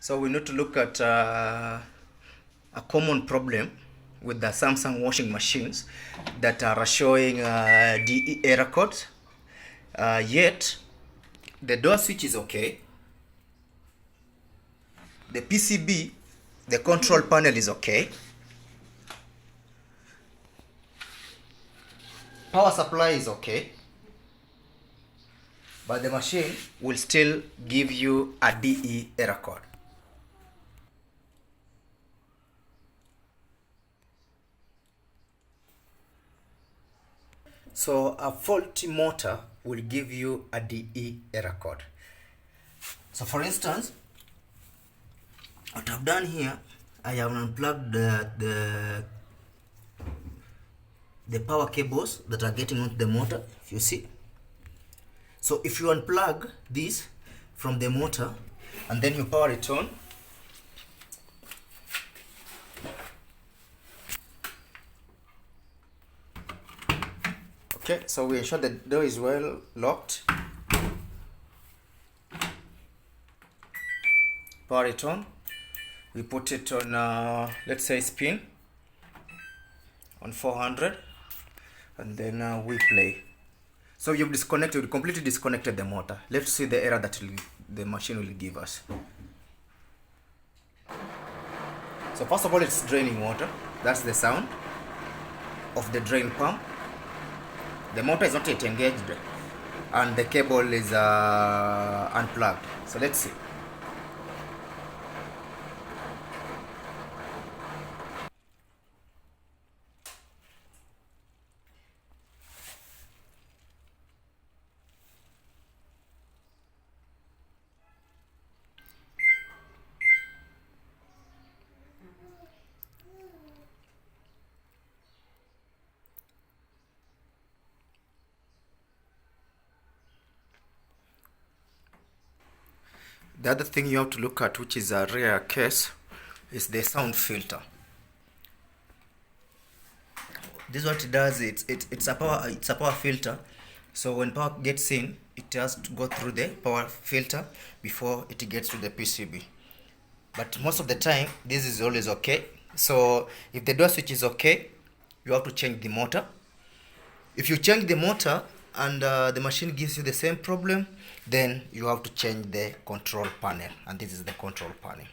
So we need to look at a common problem with the Samsung washing machines that are showing DE error codes. Yet the door switch is okay. The PCB, the control panel is okay. Power supply is okay. But the machine will still give you a DE error code. So a faulty motor will give you a DE error code. So for instance, what I've done here, I have unplugged the power cables that are getting onto the motor, if you see. So if you unplug this from the motor and then you power it on, okay, so we ensure the door is well locked. Power it on. We put it on, let's say, spin on 400, and then we play. So you've disconnected, completely disconnected the motor. Let's see the error that the machine will give us. So first of all, it's draining water. That's the sound of the drain pump. The motor is not yet engaged, and the cable is unplugged. So let's see. The other thing you have to look at, which is a rare case, is the sound filter. This is what it does. It's a power filter. So when power gets in, it has to go through the power filter before it gets to the PCB. But most of the time, this is always okay. So if the door switch is okay, you have to change the motor. If you change the motor and the machine gives you the same problem, then you have to change the control panel, and this is the control panel.